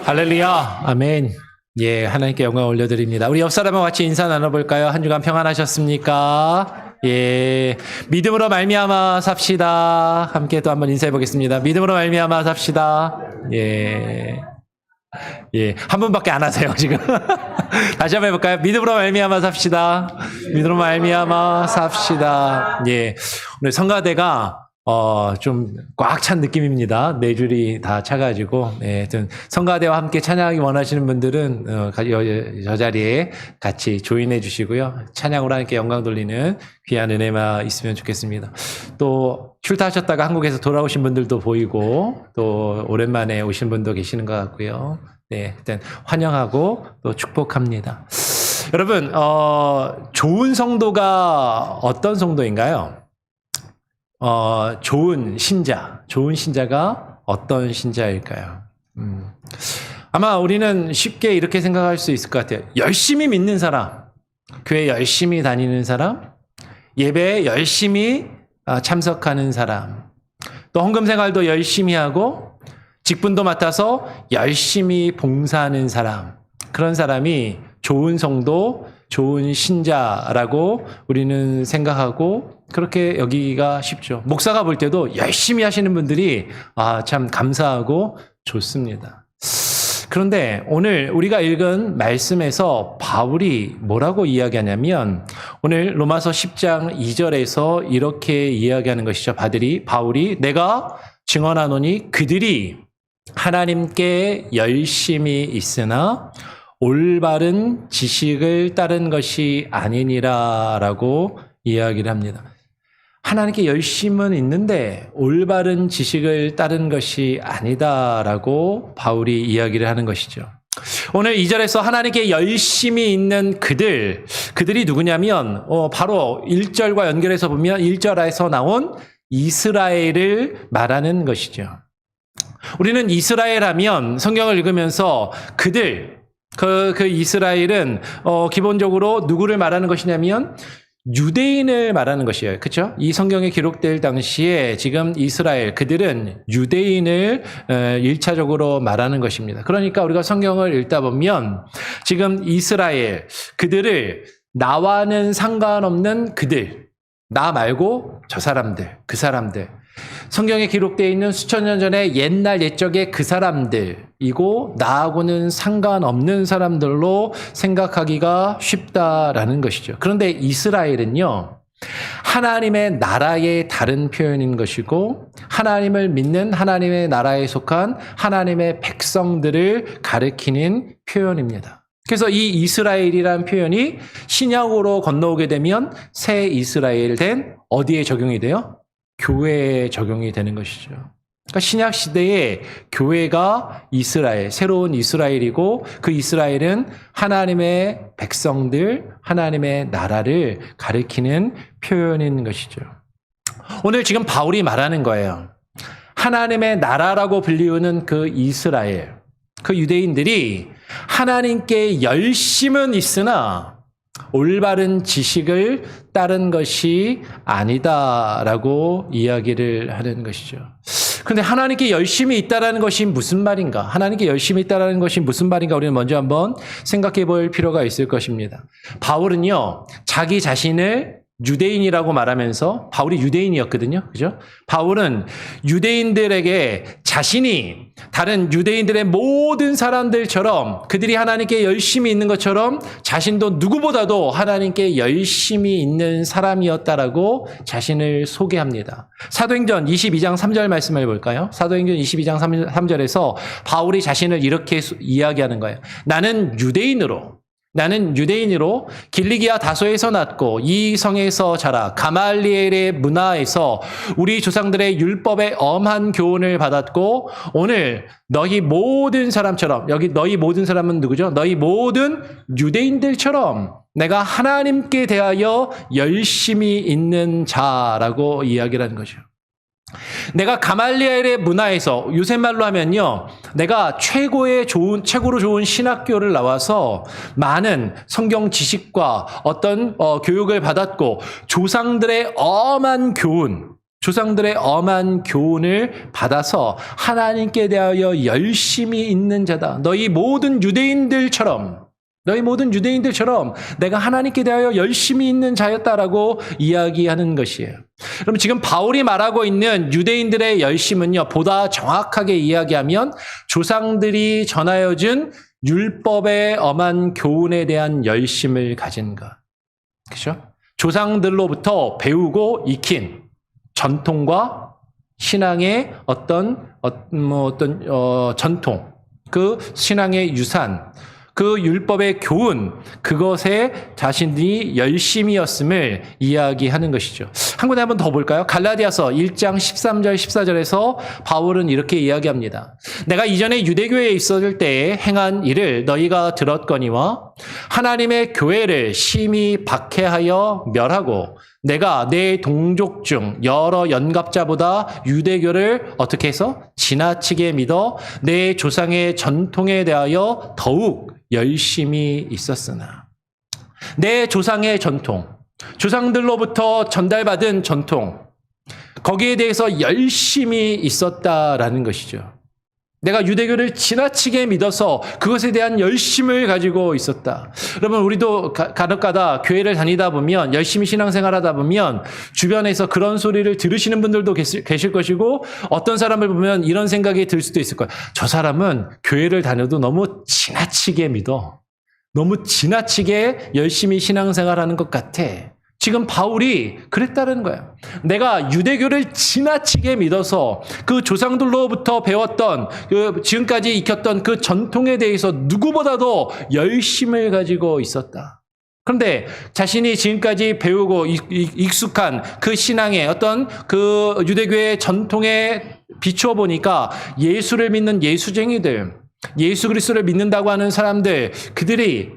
할렐루야, 아멘. 예, 하나님께 영광 올려드립니다. 우리 옆 사람과 같이 인사 나눠볼까요? 한 주간 평안하셨습니까? 예, 믿음으로 말미암아 삽시다. 함께 또 한번 인사해 보겠습니다. 믿음으로 말미암아 삽시다. 예, 예, 한 분밖에 안 하세요 지금. 다시 한번 해볼까요? 믿음으로 말미암아 삽시다. 믿음으로 말미암아 삽시다. 예, 오늘 성가대가 좀 꽉 찬 느낌입니다. 네 줄이 다 차가지고, 예, 성가대와 함께 찬양하기 원하시는 분들은, 저 자리에 같이 조인해 주시고요. 찬양으로 하나님께 영광 돌리는 귀한 은혜만 있으면 좋겠습니다. 또, 출타하셨다가 한국에서 돌아오신 분들도 보이고, 또, 오랜만에 오신 분도 계시는 것 같고요. 네, 일단 환영하고 또 축복합니다. 여러분, 좋은 성도가 어떤 성도인가요? 좋은 신자가 어떤 신자일까요? 아마 우리는 쉽게 이렇게 생각할 수 있을 것 같아요. 열심히 믿는 사람, 교회 열심히 다니는 사람, 예배에 열심히 참석하는 사람, 또 헌금 생활도 열심히 하고, 직분도 맡아서 열심히 봉사하는 사람, 그런 사람이 좋은 성도, 좋은 신자라고 우리는 생각하고 그렇게 여기기가 쉽죠. 목사가 볼 때도 열심히 하시는 분들이 참 감사하고 좋습니다. 그런데 오늘 우리가 읽은 말씀에서 바울이 뭐라고 이야기하냐면 오늘 로마서 10장 2절에서 이렇게 이야기하는 것이죠. 바울이 내가 증언하노니 그들이 하나님께 열심히 있으나 올바른 지식을 따른 것이 아니니라라고 이야기를 합니다. 하나님께 열심은 있는데 올바른 지식을 따른 것이 아니다라고 바울이 이야기를 하는 것이죠. 오늘 2절에서 하나님께 열심히 있는 그들이 누구냐면 바로 1절과 연결해서 보면 1절에서 나온 이스라엘을 말하는 것이죠. 우리는 이스라엘 하면 성경을 읽으면서 그 이스라엘은 기본적으로 누구를 말하는 것이냐면 유대인을 말하는 것이에요. 그렇죠? 이 성경에 기록될 당시에 지금 이스라엘 그들은 유대인을 1차적으로 말하는 것입니다. 그러니까 우리가 성경을 읽다 보면 지금 이스라엘 그들을 나와는 상관없는 나 말고 저 사람들, 그 사람들, 성경에 기록되어 있는 수천 년 전에 옛날 옛적의 그 사람들이고 나하고는 상관없는 사람들로 생각하기가 쉽다라는 것이죠. 그런데 이스라엘은요, 하나님의 나라의 다른 표현인 것이고 하나님을 믿는 하나님의 나라에 속한 하나님의 백성들을 가리키는 표현입니다. 그래서 이 이스라엘이라는 표현이 신약으로 건너오게 되면 새 이스라엘 된 어디에 적용이 돼요? 교회에 적용이 되는 것이죠. 그러니까 신약 시대에 교회가 이스라엘, 새로운 이스라엘이고 그 이스라엘은 하나님의 백성들, 하나님의 나라를 가리키는 표현인 것이죠. 오늘 지금 바울이 말하는 거예요. 하나님의 나라라고 불리우는 그 이스라엘, 그 유대인들이 하나님께 열심은 있으나 올바른 지식을 따른 것이 아니다라고 이야기를 하는 것이죠. 그런데 하나님께 열심히 있다라는 것이 무슨 말인가? 하나님께 열심히 있다라는 것이 무슨 말인가? 우리는 먼저 한번 생각해 볼 필요가 있을 것입니다. 바울은요, 자기 자신을 유대인이라고 말하면서 바울이 유대인이었거든요. 그죠? 바울은 유대인들에게 자신이 다른 유대인들의 모든 사람들처럼 그들이 하나님께 열심히 있는 것처럼 자신도 누구보다도 하나님께 열심히 있는 사람이었다라고 자신을 소개합니다. 사도행전 22장 3절 말씀을 볼까요? 사도행전 22장 3절에서 바울이 자신을 이렇게 이야기하는 거예요. 나는 유대인으로 길리기아 다소에서 났고 이 성에서 자라 가말리엘의 문화에서 우리 조상들의 율법의 엄한 교훈을 받았고 오늘 너희 모든 사람처럼, 여기 너희 모든 사람은 누구죠? 너희 모든 유대인들처럼 내가 하나님께 대하여 열심히 있는 자라고 이야기를 하는 거죠. 내가 가말리엘의 문화에서 요새 말로 하면요, 내가 최고로 좋은 신학교를 나와서 많은 성경 지식과 어떤 교육을 받았고 조상들의 엄한 교훈, 조상들의 엄한 교훈을 받아서 하나님께 대하여 열심히 있는 자다. 너희 모든 유대인들처럼 내가 하나님께 대하여 열심히 있는 자였다라고 이야기하는 것이에요. 그럼 지금 바울이 말하고 있는 유대인들의 열심은요, 보다 정확하게 이야기하면 조상들이 전하여 준 율법의 엄한 교훈에 대한 열심을 가진 것. 그렇죠? 조상들로부터 배우고 익힌 전통과 신앙의 어떤 전통, 그 신앙의 유산, 그 율법의 교훈, 그것에 자신이 열심이었음을 이야기하는 것이죠. 한 군데 한번 더 볼까요? 갈라디아서 1장 13절 14절에서 바울은 이렇게 이야기합니다. 내가 이전에 유대교회에 있었을 때에 행한 일을 너희가 들었거니와 하나님의 교회를 심히 박해하여 멸하고 내가 내 동족 중 여러 연갑자보다 유대교를 어떻게 해서 지나치게 믿어 내 조상의 전통에 대하여 더욱 열심히 있었으나 내 조상의 전통, 조상들로부터 전달받은 전통, 거기에 대해서 열심히 있었다라는 것이죠. 내가 유대교를 지나치게 믿어서 그것에 대한 열심을 가지고 있었다. 여러분, 우리도 간혹가다 교회를 다니다 보면, 열심히 신앙생활하다 보면 주변에서 그런 소리를 들으시는 분들도 계실 것이고, 어떤 사람을 보면 이런 생각이 들 수도 있을 거예요. 저 사람은 교회를 다녀도 너무 지나치게 믿어. 너무 지나치게 열심히 신앙생활하는 것 같아. 지금 바울이 그랬다는 거예요. 내가 유대교를 지나치게 믿어서 그 조상들로부터 배웠던, 지금까지 익혔던 그 전통에 대해서 누구보다도 열심을 가지고 있었다. 그런데 자신이 지금까지 배우고 익숙한 그 신앙의 어떤 그 유대교의 전통에 비추어 보니까 예수를 믿는 예수쟁이들, 예수 그리스도를 믿는다고 하는 사람들, 그들이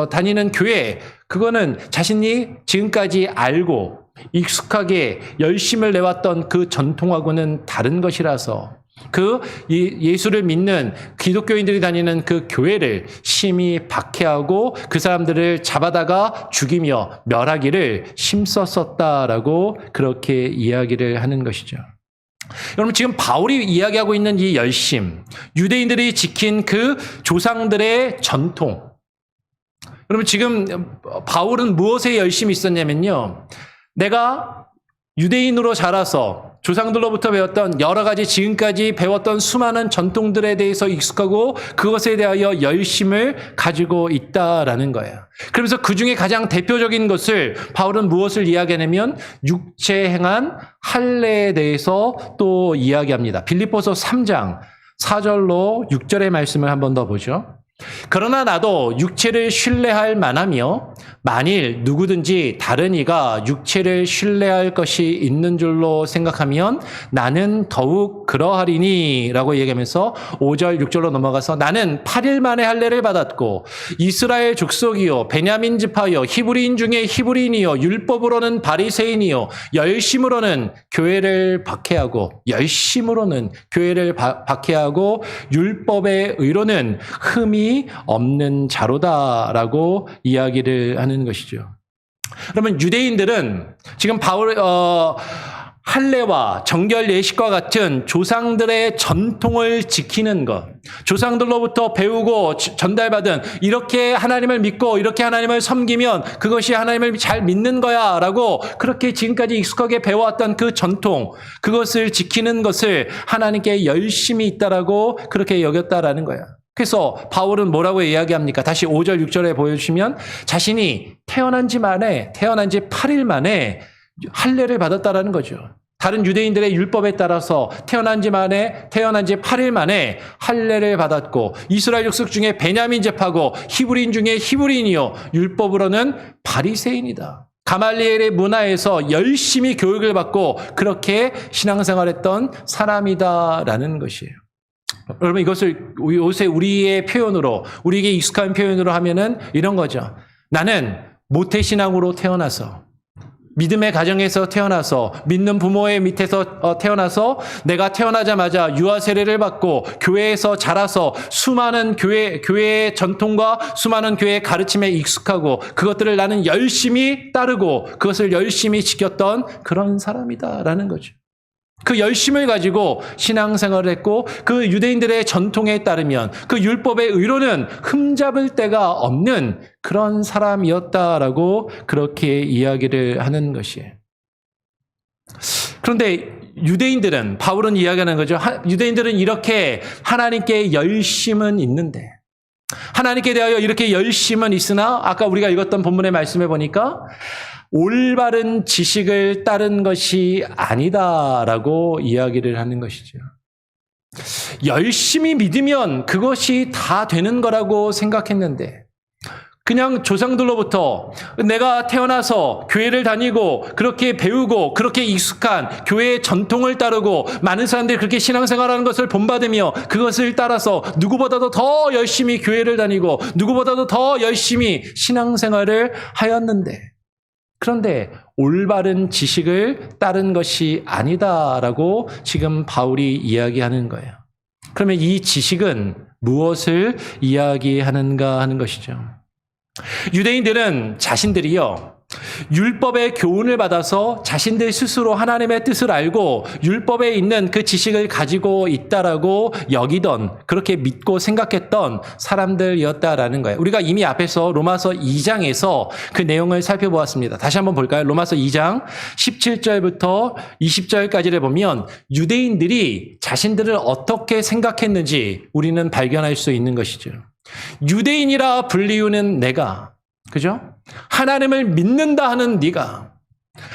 다니는 교회, 그거는 자신이 지금까지 알고 익숙하게 열심을 내왔던 그 전통하고는 다른 것이라서 그 예수를 믿는 기독교인들이 다니는 그 교회를 심히 박해하고 그 사람들을 잡아다가 죽이며 멸하기를 힘썼었다라고 그렇게 이야기를 하는 것이죠. 여러분, 지금 바울이 이야기하고 있는 이 열심, 유대인들이 지킨 그 조상들의 전통. 여러분, 지금 바울은 무엇에 열심히 있었냐면요, 내가 유대인으로 자라서 조상들로부터 배웠던 여러 가지 지금까지 배웠던 수많은 전통들에 대해서 익숙하고 그것에 대하여 열심을 가지고 있다라는 거예요. 그러면서 그 중에 가장 대표적인 것을 바울은 무엇을 이야기하냐면 육체 행한 할례에 대해서 또 이야기합니다. 빌립보서 3장 4절로 6절의 말씀을 한 번 더 보죠. 그러나 나도 육체를 신뢰할 만하며 만일 누구든지 다른 이가 육체를 신뢰할 것이 있는 줄로 생각하면 나는 더욱 그러하리니 라고 얘기하면서 5절 6절로 넘어가서 나는 8일 만에 할례를 받았고 이스라엘 족속이요 베냐민 지파요 히브리인 중에 히브리인이요 율법으로는 바리새인이요 열심으로는 교회를 박해하고 율법의 의로는 흠이 없는 자로다라고 이야기를 하는 것이죠. 그러면 유대인들은 지금 바울 할례와 정결 예식과 같은 조상들의 전통을 지키는 것, 조상들로부터 배우고 전달받은 이렇게 하나님을 믿고 이렇게 하나님을 섬기면 그것이 하나님을 잘 믿는 거야 라고 그렇게 지금까지 익숙하게 배워왔던 그 전통, 그것을 지키는 것을 하나님께 열심히 있다라고 그렇게 여겼다라는 거야. 그래서 바울은 뭐라고 이야기합니까? 다시 5절 6절에 보여주시면 자신이 태어난 지 8일 만에 할례를 받았다라는 거죠. 다른 유대인들의 율법에 따라서 태어난 지 8일 만에 할례를 받았고 이스라엘 족속 중에 베냐민 족하고 히브리인 중에 히브리인이요 율법으로는 바리새인이다. 가말리엘의 문화에서 열심히 교육을 받고 그렇게 신앙생활했던 사람이다라는 것이에요. 여러분, 이것을 요새 우리의 표현으로, 우리에게 익숙한 표현으로 하면은 이런 거죠. 나는 모태신앙으로 태어나서, 믿음의 가정에서 태어나서, 믿는 부모의 밑에서 태어나서, 내가 태어나자마자 유아 세례를 받고 교회에서 자라서 수많은 교회의 전통과 수많은 교회의 가르침에 익숙하고 그것들을 나는 열심히 따르고 그것을 열심히 지켰던 그런 사람이다라는 거죠. 그 열심을 가지고 신앙생활을 했고 그 유대인들의 전통에 따르면 그 율법의 의로는 흠잡을 데가 없는 그런 사람이었다라고 그렇게 이야기를 하는 것이에요. 그런데 유대인들은, 바울은 이야기하는 거죠. 유대인들은 이렇게 하나님께 열심은 있는데, 하나님께 대하여 이렇게 열심은 있으나 아까 우리가 읽었던 본문의 말씀에 보니까 올바른 지식을 따른 것이 아니다라고 이야기를 하는 것이죠. 열심히 믿으면 그것이 다 되는 거라고 생각했는데 그냥 조상들로부터 내가 태어나서 교회를 다니고 그렇게 배우고 그렇게 익숙한 교회의 전통을 따르고 많은 사람들이 그렇게 신앙생활하는 것을 본받으며 그것을 따라서 누구보다도 더 열심히 교회를 다니고 누구보다도 더 열심히 신앙생활을 하였는데 그런데 올바른 지식을 따른 것이 아니다라고 지금 바울이 이야기하는 거예요. 그러면 이 지식은 무엇을 이야기하는가 하는 것이죠. 유대인들은 자신들이요, 율법의 교훈을 받아서 자신들 스스로 하나님의 뜻을 알고 율법에 있는 그 지식을 가지고 있다라고 여기던, 그렇게 믿고 생각했던 사람들이었다라는 거예요. 우리가 이미 앞에서 로마서 2장에서 그 내용을 살펴보았습니다. 다시 한번 볼까요? 로마서 2장 17절부터 20절까지를 보면 유대인들이 자신들을 어떻게 생각했는지 우리는 발견할 수 있는 것이죠. 유대인이라 불리우는 내가, 그죠? 하나님을 믿는다 하는 네가,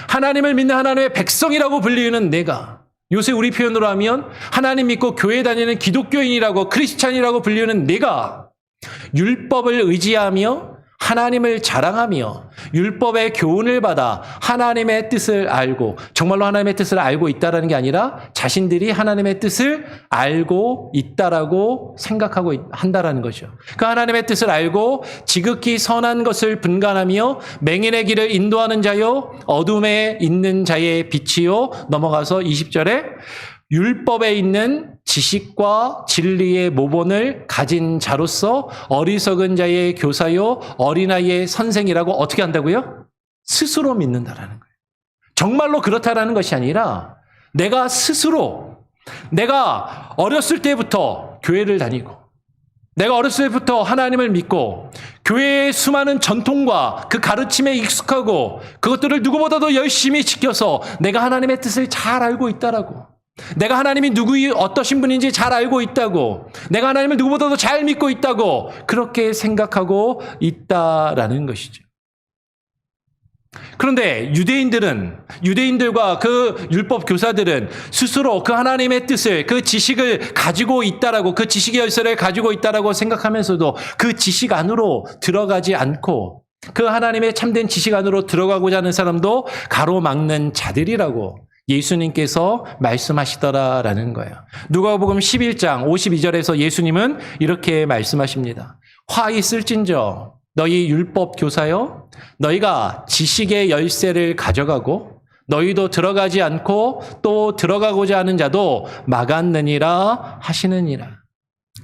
하나님을 믿는 하나님의 백성이라고 불리우는 내가, 요새 우리 표현으로 하면 하나님 믿고 교회 다니는 기독교인이라고, 크리스찬이라고 불리우는 내가 율법을 의지하며 하나님을 자랑하며 율법의 교훈을 받아 하나님의 뜻을 알고, 정말로 하나님의 뜻을 알고 있다라는 게 아니라 자신들이 하나님의 뜻을 알고 있다라고 생각하고 한다라는 거죠. 그 하나님의 뜻을 알고 지극히 선한 것을 분간하며 맹인의 길을 인도하는 자요 어둠에 있는 자의 빛이요, 넘어가서 20절에 율법에 있는 지식과 진리의 모본을 가진 자로서 어리석은 자의 교사요 어린아이의 선생이라고 어떻게 한다고요? 스스로 믿는다라는 거예요. 정말로 그렇다라는 것이 아니라 내가 스스로, 내가 어렸을 때부터 교회를 다니고 내가 어렸을 때부터 하나님을 믿고 교회의 수많은 전통과 그 가르침에 익숙하고 그것들을 누구보다도 열심히 지켜서 내가 하나님의 뜻을 잘 알고 있다라고, 내가 하나님이 어떠신 분인지 잘 알고 있다고, 내가 하나님을 누구보다도 잘 믿고 있다고 그렇게 생각하고 있다라는 것이죠. 그런데 유대인들과 그 율법 교사들은 스스로 그 하나님의 뜻을, 그 지식을 가지고 있다라고, 그 지식의 열쇠를 가지고 있다라고 생각하면서도 그 지식 안으로 들어가지 않고 그 하나님의 참된 지식 안으로 들어가고자 하는 사람도 가로막는 자들이라고 예수님께서 말씀하시더라라는 거예요. 누가복음 11장 52절에서 예수님은 이렇게 말씀하십니다. 화 있을진저 너희 율법 교사여, 너희가 지식의 열쇠를 가져가고 너희도 들어가지 않고 또 들어가고자 하는 자도 막았느니라 하시느니라.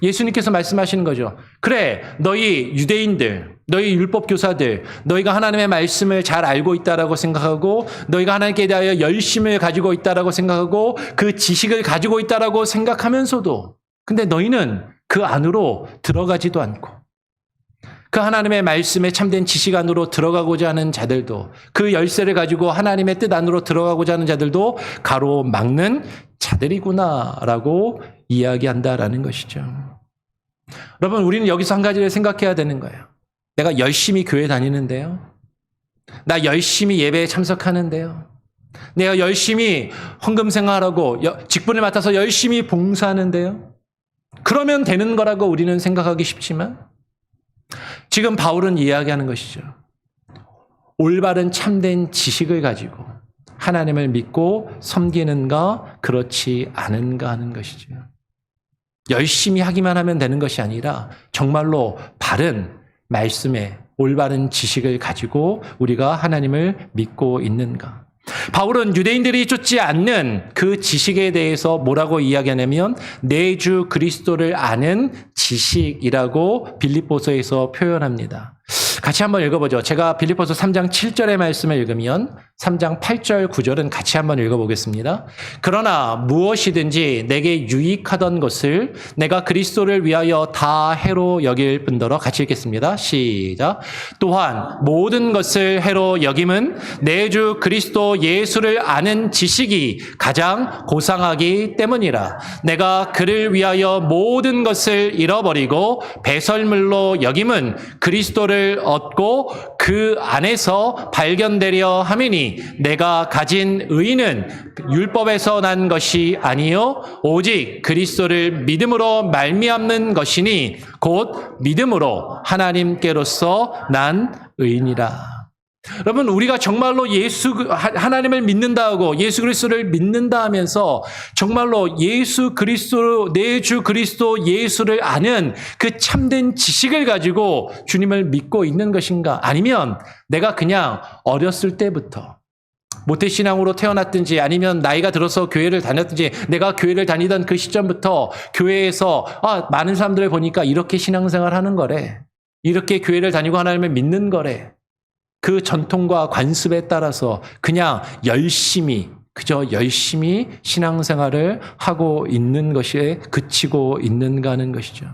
예수님께서 말씀하시는 거죠. 그래, 너희 유대인들, 너희 율법 교사들, 너희가 하나님의 말씀을 잘 알고 있다라고 생각하고 너희가 하나님께 대하여 열심을 가지고 있다라고 생각하고 그 지식을 가지고 있다라고 생각하면서도 근데 너희는 그 안으로 들어가지도 않고 그 하나님의 말씀에 참된 지식 안으로 들어가고자 하는 자들도, 그 열쇠를 가지고 하나님의 뜻 안으로 들어가고자 하는 자들도 가로막는 자들이구나라고 이야기한다라는 것이죠. 여러분, 우리는 여기서 한 가지를 생각해야 되는 거예요. 내가 열심히 교회 다니는데요. 나 열심히 예배에 참석하는데요. 내가 열심히 헌금 생활하고 직분을 맡아서 열심히 봉사하는데요. 그러면 되는 거라고 우리는 생각하기 쉽지만 지금 바울은 이야기하는 것이죠. 올바른 참된 지식을 가지고 하나님을 믿고 섬기는가 그렇지 않은가 하는 것이죠. 열심히 하기만 하면 되는 것이 아니라 정말로 바른 말씀에 올바른 지식을 가지고 우리가 하나님을 믿고 있는가. 바울은 유대인들이 쫓지 않는 그 지식에 대해서 뭐라고 이야기하냐면 내 주 그리스도를 아는 지식이라고 빌립보서에서 표현합니다. 같이 한번 읽어보죠. 제가 빌립보서 3장 7절의 말씀을 읽으면 3장 8절 9절은 같이 한번 읽어보겠습니다. 그러나 무엇이든지 내게 유익하던 것을 내가 그리스도를 위하여 다 해로 여길 뿐더러 같이 읽겠습니다. 시작. 또한 모든 것을 해로 여김은 내 주 그리스도 예수를 아는 지식이 가장 고상하기 때문이라. 내가 그를 위하여 모든 것을 잃어버리고 배설물로 여김은 그리스도를 얻고 그 안에서 발견되려 함이니 내가 가진 의는 율법에서 난 것이 아니요 오직 그리스도를 믿음으로 말미암는 것이니 곧 믿음으로 하나님께로서 난 의인이라. 여러분, 우리가 정말로 하나님을 믿는다 하고 예수 그리스도를 믿는다 하면서 정말로 예수 그리스도, 내 주 그리스도 예수를 아는 그 참된 지식을 가지고 주님을 믿고 있는 것인가? 아니면 내가 그냥 어렸을 때부터 모태신앙으로 태어났든지 아니면 나이가 들어서 교회를 다녔든지 내가 교회를 다니던 그 시점부터 교회에서 많은 사람들을 보니까 이렇게 신앙생활 하는 거래. 이렇게 교회를 다니고 하나님을 믿는 거래. 그 전통과 관습에 따라서 그냥 그저 열심히 신앙생활을 하고 있는 것에 그치고 있는가 하는 것이죠.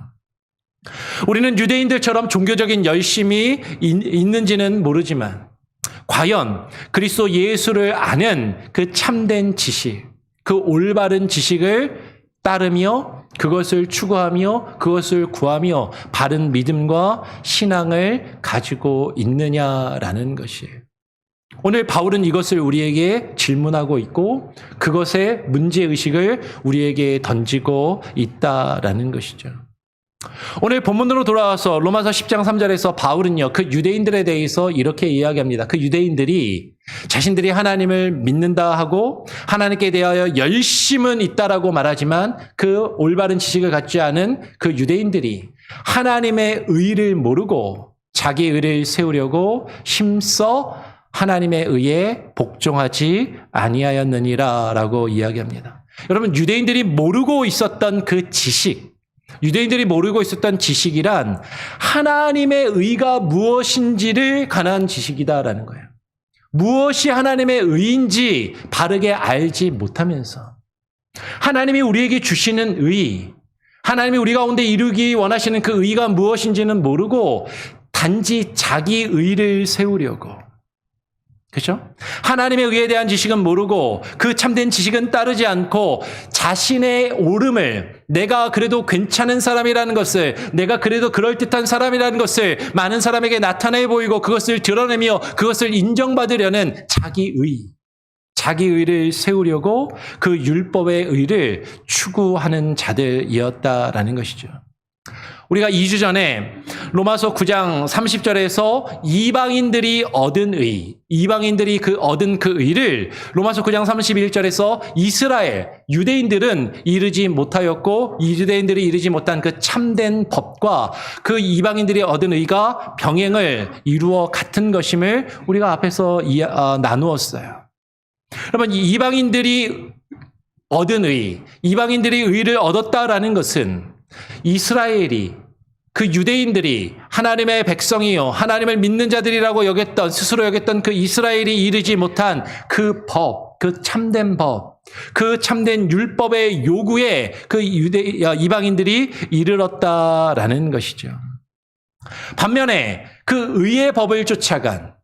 우리는 유대인들처럼 종교적인 열심이 있는지는 모르지만 과연 그리스도 예수를 아는 그 참된 지식, 그 올바른 지식을 따르며 그것을 추구하며 그것을 구하며 바른 믿음과 신앙을 가지고 있느냐라는 것이에요. 오늘 바울은 이것을 우리에게 질문하고 있고 그것의 문제의식을 우리에게 던지고 있다라는 것이죠. 오늘 본문으로 돌아와서 로마서 10장 3절에서 바울은요, 그 유대인들에 대해서 이렇게 이야기합니다. 그 유대인들이 자신들이 하나님을 믿는다 하고 하나님께 대하여 열심은 있다라고 말하지만 그 올바른 지식을 갖지 않은 그 유대인들이 하나님의 의를 모르고 자기 의를 세우려고 힘써 하나님의 의에 복종하지 아니하였느니라라고 이야기합니다. 여러분, 유대인들이 모르고 있었던 그 지식, 유대인들이 모르고 있었던 지식이란 하나님의 의가 무엇인지를 관한 지식이다라는 거예요. 무엇이 하나님의 의인지 바르게 알지 못하면서 하나님이 우리에게 주시는 의, 하나님이 우리 가운데 이루기 원하시는 그 의가 무엇인지는 모르고 단지 자기 의를 세우려고, 그렇죠? 하나님의 의에 대한 지식은 모르고 그 참된 지식은 따르지 않고 자신의 옳음을, 내가 그래도 괜찮은 사람이라는 것을, 내가 그래도 그럴듯한 사람이라는 것을 많은 사람에게 나타내 보이고 그것을 드러내며 그것을 인정받으려는 자기 의를 세우려고 그 율법의 의를 추구하는 자들이었다라는 것이죠. 우리가 2주 전에 로마서 9장 30절에서 이방인들이 얻은 의, 이방인들이 얻은 그 의를 로마서 9장 31절에서 이스라엘, 유대인들은 이르지 못하였고 이 유대인들이 이르지 못한 그 참된 법과 그 이방인들이 얻은 의가 병행을 이루어 같은 것임을 우리가 앞에서 나누었어요. 여러분, 이방인들이 얻은 의, 이방인들이 의를 얻었다라는 것은 이스라엘이, 그 유대인들이 하나님의 백성이요 하나님을 믿는 자들이라고 스스로 여겼던 그 이스라엘이 이르지 못한 그 법, 그 참된 법, 그 참된 율법의 요구에 그 이방인들이 이르렀다라는 것이죠. 반면에 그 의의 법을 쫓아간,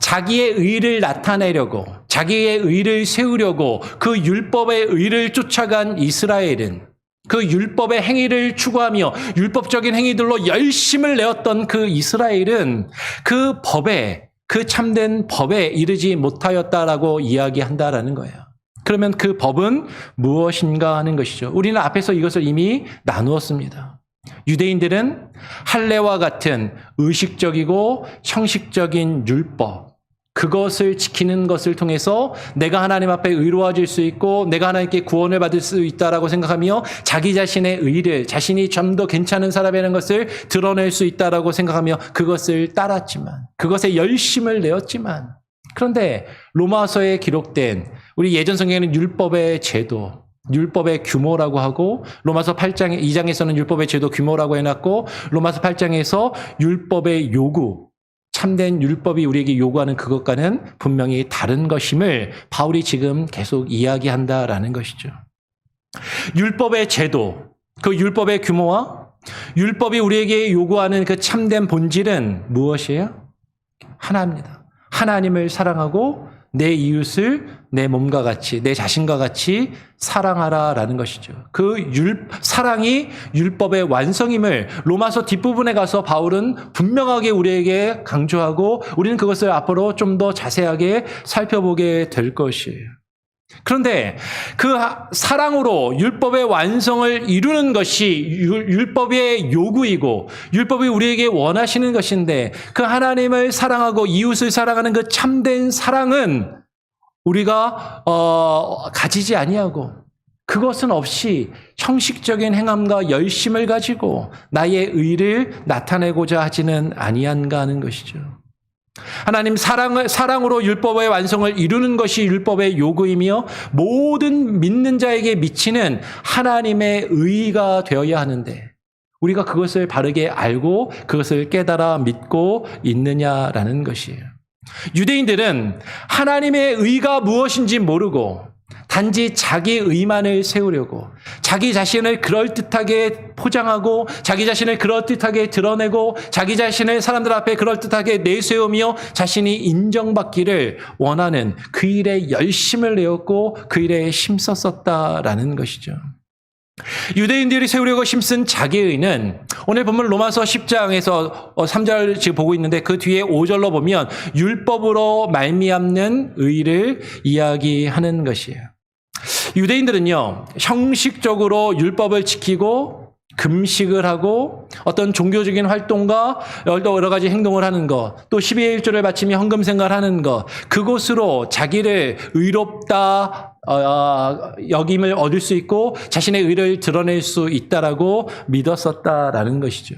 자기의 의를 나타내려고, 자기의 의를 세우려고 그 율법의 의를 쫓아간 이스라엘은, 그 율법의 행위를 추구하며 율법적인 행위들로 열심을 내었던 그 이스라엘은 그 법에, 그 참된 법에 이르지 못하였다라고 이야기한다라는 거예요. 그러면 그 법은 무엇인가 하는 것이죠. 우리는 앞에서 이것을 이미 나누었습니다. 유대인들은 할례와 같은 의식적이고 형식적인 율법, 그것을 지키는 것을 통해서 내가 하나님 앞에 의로워질 수 있고 내가 하나님께 구원을 받을 수 있다라고 생각하며 자기 자신의 의를, 자신이 좀 더 괜찮은 사람이라는 것을 드러낼 수 있다라고 생각하며 그것을 따랐지만, 그것에 열심을 내었지만, 그런데 로마서에 기록된 우리 예전 성경에는 율법의 제도, 율법의 규모라고 하고 로마서 8장 2장에서는 율법의 제도 규모라고 해놨고 로마서 8장에서 율법의 요구, 참된 율법이 우리에게 요구하는 그것과는 분명히 다른 것임을 바울이 지금 계속 이야기한다라는 것이죠. 율법의 제도, 그 율법의 규모와 율법이 우리에게 요구하는 그 참된 본질은 무엇이에요? 하나입니다. 하나님을 사랑하고 내 이웃을 내 몸과 같이, 내 자신과 같이 사랑하라라는 것이죠. 사랑이 율법의 완성임을 로마서 뒷부분에 가서 바울은 분명하게 우리에게 강조하고 우리는 그것을 앞으로 좀 더 자세하게 살펴보게 될 것이에요. 그런데 그 사랑으로 율법의 완성을 이루는 것이 율법의 요구이고 율법이 우리에게 원하시는 것인데 그 하나님을 사랑하고 이웃을 사랑하는 그 참된 사랑은 우리가 가지지 아니하고 그것은 없이 형식적인 행함과 열심을 가지고 나의 의를 나타내고자 하지는 아니한가 하는 것이죠. 하나님 사랑으로 율법의 완성을 이루는 것이 율법의 요구이며 모든 믿는 자에게 미치는 하나님의 의가 되어야 하는데 우리가 그것을 바르게 알고 그것을 깨달아 믿고 있느냐라는 것이에요. 유대인들은 하나님의 의가 무엇인지 모르고 단지 자기 의만을 세우려고 자기 자신을 그럴듯하게 포장하고 자기 자신을 그럴듯하게 드러내고 자기 자신을 사람들 앞에 그럴듯하게 내세우며 자신이 인정받기를 원하는 그 일에 열심을 내었고 그 일에 힘썼었다라는 것이죠. 유대인들이 세우려고 힘쓴 자기의는 오늘 본문 로마서 10장에서 3절 지금 보고 있는데 그 뒤에 5절로 보면 율법으로 말미암는 의를 이야기하는 것이에요. 유대인들은요, 형식적으로 율법을 지키고 금식을 하고 어떤 종교적인 활동과 여러 가지 행동을 하는 것, 또 12의 1조를 바치며 헌금 생활하는 것, 그것으로 자기를 의롭다 여김을 얻을 수 있고 자신의 의를 드러낼 수 있다라고 믿었었다라는 것이죠.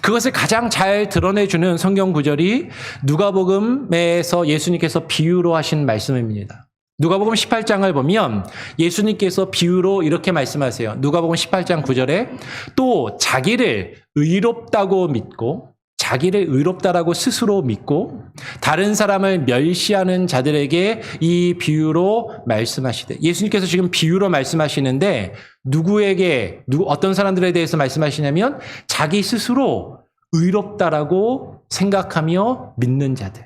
그것을 가장 잘 드러내주는 성경 구절이 누가복음에서 예수님께서 비유로 하신 말씀입니다. 누가복음 18장을 보면 예수님께서 비유로 이렇게 말씀하세요. 누가복음 18장 9절에 또 자기를 의롭다고 믿고 자기를 의롭다라고 스스로 믿고 다른 사람을 멸시하는 자들에게 이 비유로 말씀하시되 예수님께서 지금 비유로 말씀하시는데 어떤 사람들에 대해서 말씀하시냐면 자기 스스로 의롭다라고 생각하며 믿는 자들.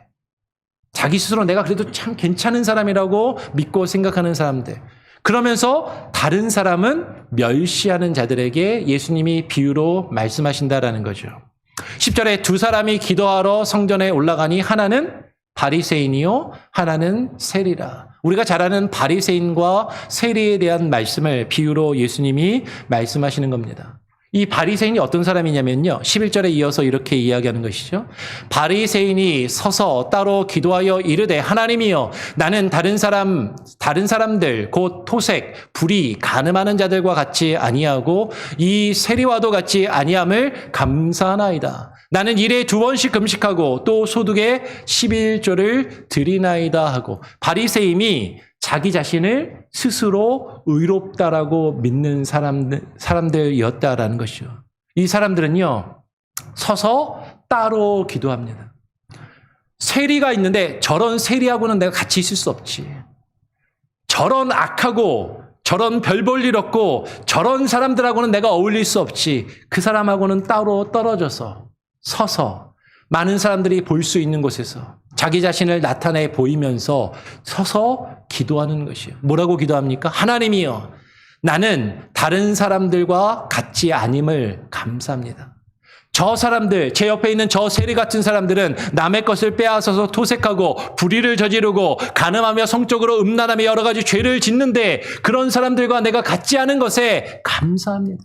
자기 스스로 내가 그래도 참 괜찮은 사람이라고 믿고 생각하는 사람들. 그러면서 다른 사람은 멸시하는 자들에게 예수님이 비유로 말씀하신다라는 거죠. 10절에 두 사람이 기도하러 성전에 올라가니 하나는 바리새인이요 하나는 세리라. 우리가 잘 아는 바리새인과 세리에 대한 말씀을 비유로 예수님이 말씀하시는 겁니다. 이 바리새인이 어떤 사람이냐면요. 11절에 이어서 이렇게 이야기하는 것이죠. 바리새인이 서서 따로 기도하여 이르되 하나님이여 나는 다른 사람들 곧 토색, 불의, 간음하는 자들과 같이 아니하고 이 세리와도 같이 아니함을 감사하나이다. 나는 일에 2번씩 금식하고 또 소득에 11조를 드리나이다 하고 바리새인이 자기 자신을 스스로 의롭다라고 믿는 사람들이었다라는 것이죠. 이 사람들은요, 서서 따로 기도합니다. 세리가 있는데 저런 세리하고는 내가 같이 있을 수 없지. 저런 악하고 저런 별 볼 일 없고 저런 사람들하고는 내가 어울릴 수 없지. 그 사람하고는 따로 떨어져서 서서 많은 사람들이 볼 수 있는 곳에서 자기 자신을 나타내 보이면서 서서 기도하는 것이에요. 뭐라고 기도합니까? 하나님이여, 나는 다른 사람들과 같지 아님을 감사합니다. 저 사람들, 제 옆에 있는 저 세리 같은 사람들은 남의 것을 빼앗아서 토색하고 불의를 저지르고 간음하며 성적으로 음란하며 여러 가지 죄를 짓는데 그런 사람들과 내가 같지 않은 것에 감사합니다.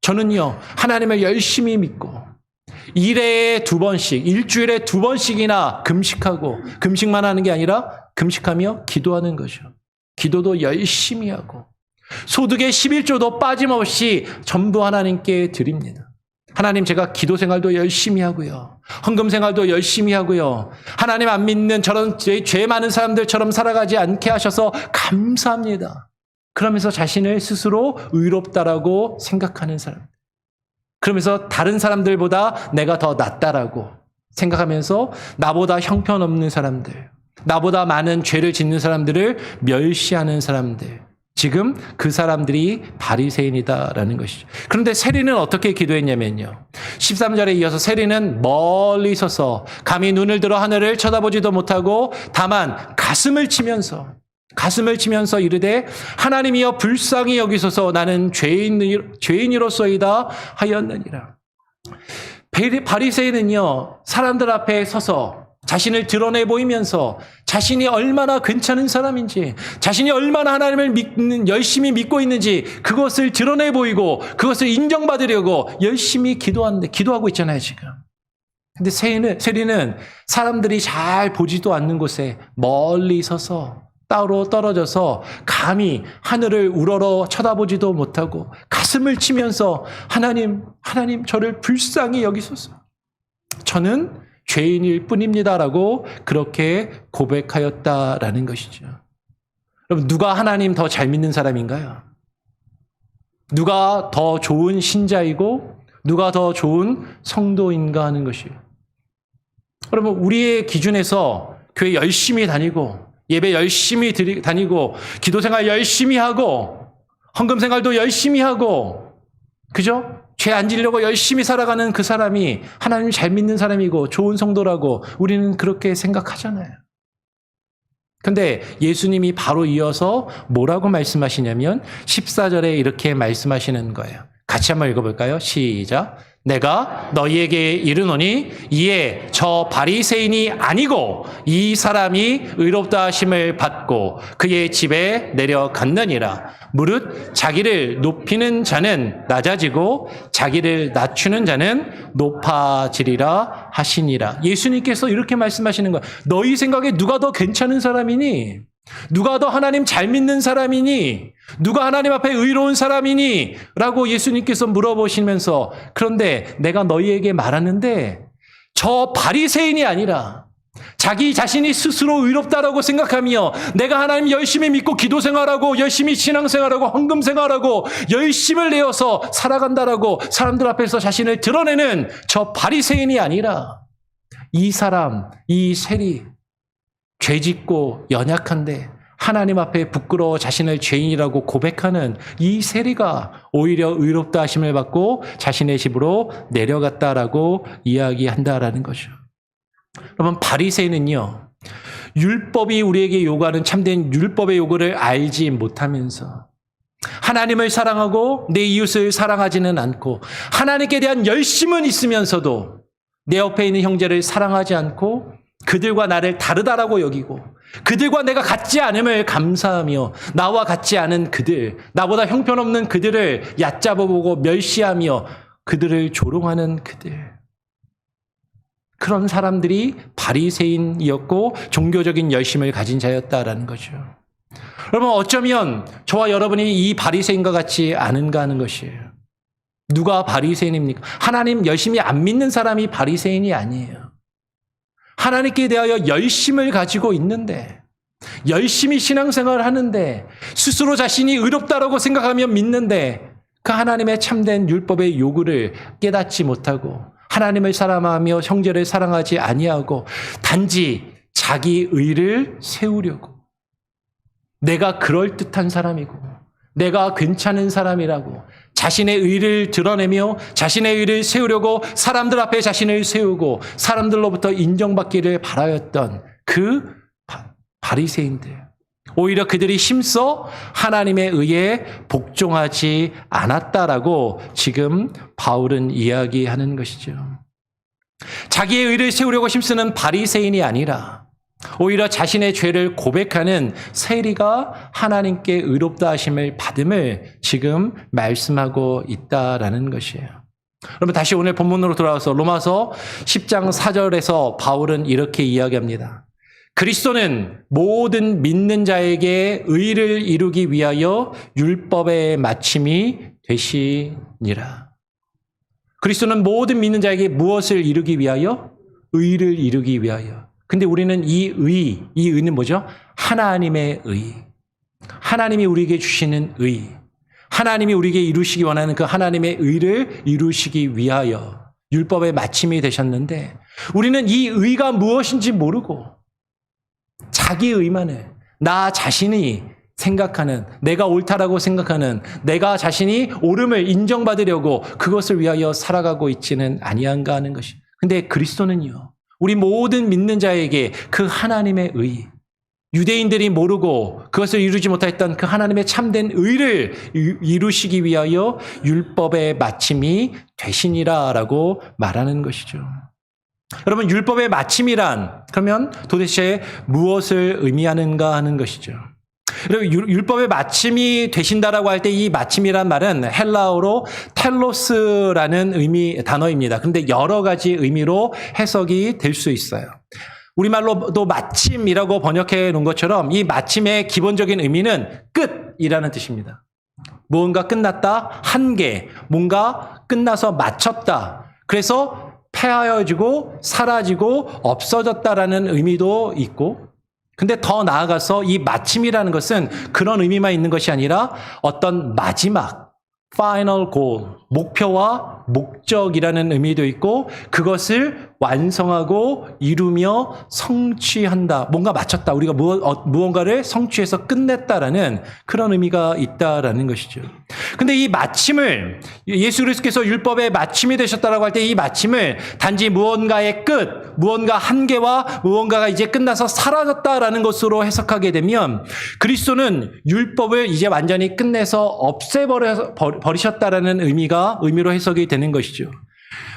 저는요, 하나님을 열심히 믿고 일주일에 2번씩이나 금식하고 금식만 하는 게 아니라 금식하며 기도하는 거죠. 기도도 열심히 하고 소득의 11조도 빠짐없이 전부 하나님께 드립니다. 하나님, 제가 기도 생활도 열심히 하고요. 헌금 생활도 열심히 하고요. 하나님 안 믿는 저런 죄 많은 사람들처럼 살아가지 않게 하셔서 감사합니다. 그러면서 자신을 스스로 의롭다라고 생각하는 사람. 그러면서 다른 사람들보다 내가 더 낫다라고 생각하면서 나보다 형편없는 사람들, 나보다 많은 죄를 짓는 사람들을 멸시하는 사람들, 지금 그 사람들이 바리새인이다라는 것이죠. 그런데 세리는 어떻게 기도했냐면요. 13절에 이어서 세리는 멀리 서서 감히 눈을 들어 하늘을 쳐다보지도 못하고 다만 가슴을 치면서 이르되 하나님이여 불쌍히 여기소서 나는 죄인이로소이다 하였느니라. 바리새인은요, 사람들 앞에 서서 자신을 드러내 보이면서 자신이 얼마나 괜찮은 사람인지, 자신이 얼마나 하나님을 열심히 믿고 있는지 그것을 드러내 보이고 그것을 인정받으려고 열심히 기도하고 있잖아요, 지금. 근데 세리는 사람들이 잘 보지도 않는 곳에 멀리 서서 따로 떨어져서 감히 하늘을 우러러 쳐다보지도 못하고 가슴을 치면서 하나님 저를 불쌍히 여기소서. 저는 죄인일 뿐입니다라고 그렇게 고백하였다라는 것이죠. 여러분, 누가 하나님 더 잘 믿는 사람인가요? 누가 더 좋은 신자이고 누가 더 좋은 성도인가 하는 것이에요. 여러분, 우리의 기준에서 교회 열심히 다니고 예배 열심히 다니고 기도생활 열심히 하고 헌금생활도 열심히 하고, 그죠? 죄 안 지려고 열심히 살아가는 그 사람이 하나님 잘 믿는 사람이고 좋은 성도라고 우리는 그렇게 생각하잖아요. 근데 예수님이 바로 이어서 뭐라고 말씀하시냐면 14절에 이렇게 말씀하시는 거예요. 같이 한번 읽어볼까요? 시작. 내가 너희에게 이르노니 이에 저 바리새인이 아니고 이 사람이 의롭다 하심을 받고 그의 집에 내려갔느니라. 무릇 자기를 높이는 자는 낮아지고 자기를 낮추는 자는 높아지리라 하시니라. 예수님께서 이렇게 말씀하시는 거예요. 너희 생각에 누가 더 괜찮은 사람이니? 누가 더 하나님 잘 믿는 사람이니? 누가 하나님 앞에 의로운 사람이니? 라고 예수님께서 물어보시면서, 그런데 내가 너희에게 말하는데 저 바리새인이 아니라 자기 자신이 스스로 의롭다라고 생각하며 내가 하나님 열심히 믿고 기도 생활하고 열심히 신앙 생활하고 헌금 생활하고 열심을 내어서 살아간다라고 사람들 앞에서 자신을 드러내는 저 바리새인이 아니라 이 사람, 이 세리, 죄짓고 연약한데 하나님 앞에 부끄러워 자신을 죄인이라고 고백하는 이 세리가 오히려 의롭다 하심을 받고 자신의 집으로 내려갔다라고 이야기한다라는 거죠. 여러분, 바리새인은요, 율법이 우리에게 요구하는 참된 율법의 요구를 알지 못하면서 하나님을 사랑하고 내 이웃을 사랑하지는 않고 하나님께 대한 열심은 있으면서도 내 옆에 있는 형제를 사랑하지 않고 그들과 나를 다르다라고 여기고 그들과 내가 같지 않음을 감사하며 나와 같지 않은 그들, 나보다 형편없는 그들을 얕잡아보고 멸시하며 그들을 조롱하는 그들, 그런 사람들이 바리새인이었고 종교적인 열심을 가진 자였다라는 거죠. 여러분, 어쩌면 저와 여러분이 이 바리새인과 같지 않은가 하는 것이에요. 누가 바리새인입니까? 하나님 열심히 안 믿는 사람이 바리새인이 아니에요. 하나님께 대하여 열심을 가지고 있는데, 열심히 신앙생활을 하는데, 스스로 자신이 의롭다라고 생각하며 믿는데 그 하나님의 참된 율법의 요구를 깨닫지 못하고 하나님을 사랑하며 형제를 사랑하지 아니하고 단지 자기 의를 세우려고, 내가 그럴듯한 사람이고 내가 괜찮은 사람이라고 자신의 의를 드러내며 자신의 의를 세우려고 사람들 앞에 자신을 세우고 사람들로부터 인정받기를 바라였던 그 바리새인들, 오히려 그들이 힘써 하나님의 의에 복종하지 않았다라고 지금 바울은 이야기하는 것이죠. 자기의 의를 세우려고 힘쓰는 바리새인이 아니라 오히려 자신의 죄를 고백하는 세리가 하나님께 의롭다 하심을 받음을 지금 말씀하고 있다라는 것이에요. 여러분, 다시 오늘 본문으로 돌아와서 로마서 10장 4절에서 바울은 이렇게 이야기합니다. 그리스도는 모든 믿는 자에게 의를 이루기 위하여 율법의 마침이 되시니라. 그리스도는 모든 믿는 자에게 무엇을 이루기 위하여? 의를 이루기 위하여. 근데 우리는 이 의는 뭐죠? 하나님의 의. 하나님이 우리에게 주시는 의. 하나님이 우리에게 이루시기 원하는 그 하나님의 의를 이루시기 위하여 율법의 마침이 되셨는데 우리는 이 의가 무엇인지 모르고 자기 의만을 나 자신이 생각하는 내가 옳다라고 생각하는 내가 자신이 옳음을 인정받으려고 그것을 위하여 살아가고 있지는 아니한가 하는 것이. 근데 그리스도는요. 우리 모든 믿는 자에게 그 하나님의 의, 유대인들이 모르고 그것을 이루지 못했던 그 하나님의 참된 의를 이루시기 위하여 율법의 마침이 되시니라라고 말하는 것이죠. 여러분, 율법의 마침이란 그러면 도대체 무엇을 의미하는가 하는 것이죠. 여러분, 율법의 마침이 되신다라고 할 때 이 마침이란 말은 헬라어로 텔로스라는 단어입니다. 그런데 여러 가지 의미로 해석이 될 수 있어요. 우리말로도 마침이라고 번역해 놓은 것처럼 이 마침의 기본적인 의미는 끝이라는 뜻입니다. 무언가 끝났다, 한계, 뭔가 끝나서 마쳤다. 그래서 폐하여지고 사라지고 없어졌다라는 의미도 있고, 근데 더 나아가서 이 마침이라는 것은 그런 의미만 있는 것이 아니라 어떤 마지막, final goal, 목표와 목적이라는 의미도 있고 그것을 완성하고 이루며 성취한다. 뭔가 마쳤다. 우리가 무언가를 성취해서 끝냈다라는 그런 의미가 있다라는 것이죠. 근데 이 마침을 예수 그리스도께서 율법의 마침이 되셨다라고 할 때 이 마침을 단지 무언가의 끝, 무언가 한계와 무언가가 이제 끝나서 사라졌다라는 것으로 해석하게 되면 그리스도는 율법을 이제 완전히 끝내서 없애버리셨다라는 의미로 해석이 되는 것이죠.